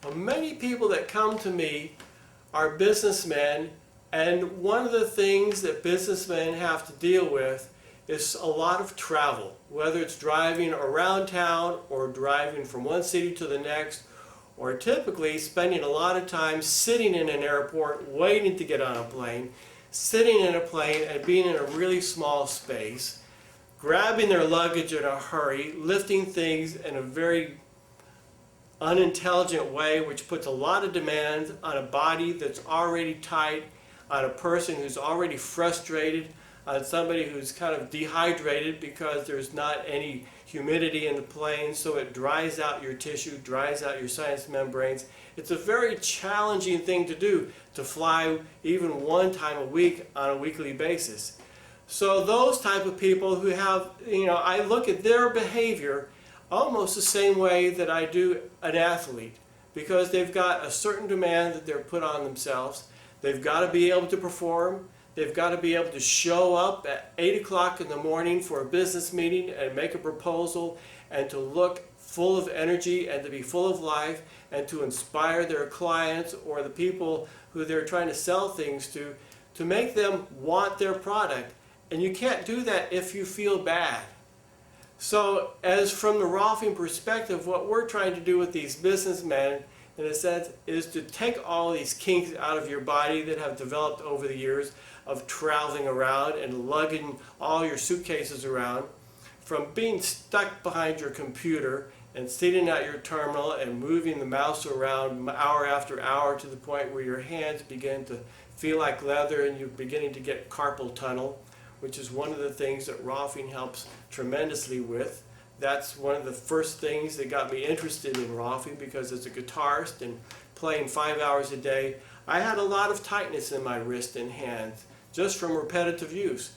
Well, many people that come to me are businessmen, and one of the things that businessmen have to deal with is a lot of travel, whether it's driving around town or driving from one city to the next, or typically spending a lot of time sitting in an airport waiting to get on a plane, sitting in a plane and being in a really small space, grabbing their luggage in a hurry, lifting things in a very unintelligent way, which puts a lot of demands on a body that's already tight, on a person who's already frustrated, on somebody who's kind of dehydrated because there's not any humidity in the plane, so it dries out your tissue, dries out your sinus membranes. It's a very challenging thing to do, to fly even one time a week on a weekly basis. So those type of people who have, I look at their behavior almost the same way that I do an athlete, because they've got a certain demand that they're put on themselves. They've got to be able to perform. They've got to be able to show up at 8 o'clock in the morning for a business meeting and make a proposal and to look full of energy and to be full of life and to inspire their clients or the people who they're trying to sell things to make them want their product. And you can't do that if you feel bad. So as from the Rolfing perspective, what we're trying to do with these businessmen, in a sense, is to take all these kinks out of your body that have developed over the years of traveling around and lugging all your suitcases around, from being stuck behind your computer and sitting at your terminal and moving the mouse around hour after hour to the point where your hands begin to feel like leather and you're beginning to get carpal tunnel, which is one of the things that Rolfing helps tremendously with. That's one of the first things that got me interested in Rolfing, because as a guitarist and playing 5 hours a day, I had a lot of tightness in my wrist and hands just from repetitive use.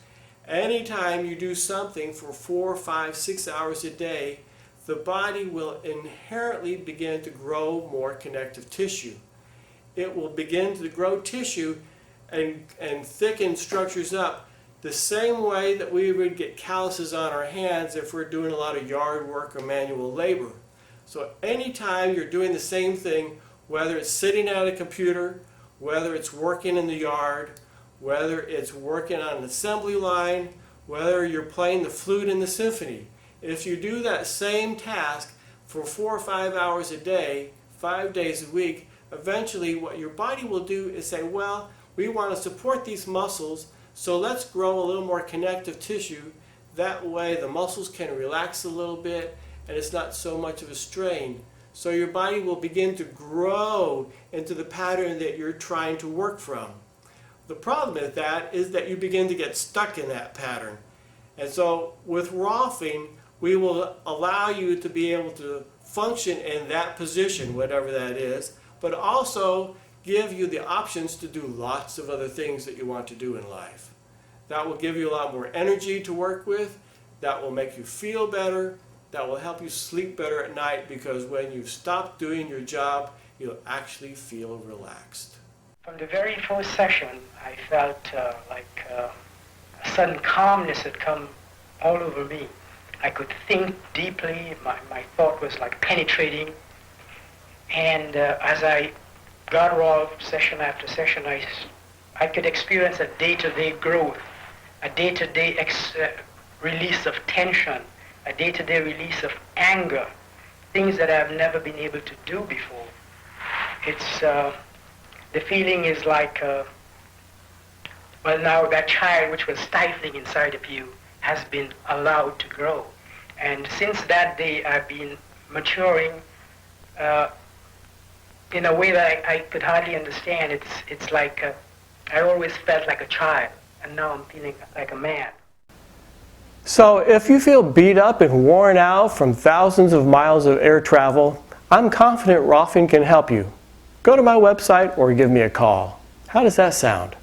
Anytime you do something for 4, 5, 6 hours a day, the body will inherently begin to grow more connective tissue. It will begin to grow tissue and thicken structures up the same way that we would get calluses on our hands if we're doing a lot of yard work or manual labor. So anytime you're doing the same thing, whether it's sitting at a computer, whether it's working in the yard, whether it's working on an assembly line, whether you're playing the flute in the symphony, if you do that same task for 4 or 5 hours a day, 5 days a week, eventually what your body will do is say, well, we want to support these muscles, so let's grow a little more connective tissue. That way the muscles can relax a little bit and it's not so much of a strain. So your body will begin to grow into the pattern that you're trying to work from. The problem with that is that you begin to get stuck in that pattern. And so with Rolfing, we will allow you to be able to function in that position, whatever that is, but also give you the options to do lots of other things that you want to do in life. That will give you a lot more energy to work with. That will make you feel better. That will help you sleep better at night, because when you stop doing your job, you'll actually feel relaxed. From the very first session, I felt like a sudden calmness had come all over me. I could think deeply. My thought was like penetrating. And as I got Rolf session after session, I could experience a day-to-day growth, a day-to-day release of tension, a day-to-day release of anger, things that I've never been able to do before. It's, the feeling is like, well, now that child which was stifling inside of you has been allowed to grow. And since that day, I've been maturing in a way that I could hardly understand. It's like, I always felt like a child, and now I'm feeling like a man. So if you feel beat up and worn out from thousands of miles of air travel, I'm confident Rolfing can help you. Go to my website or give me a call. How does that sound?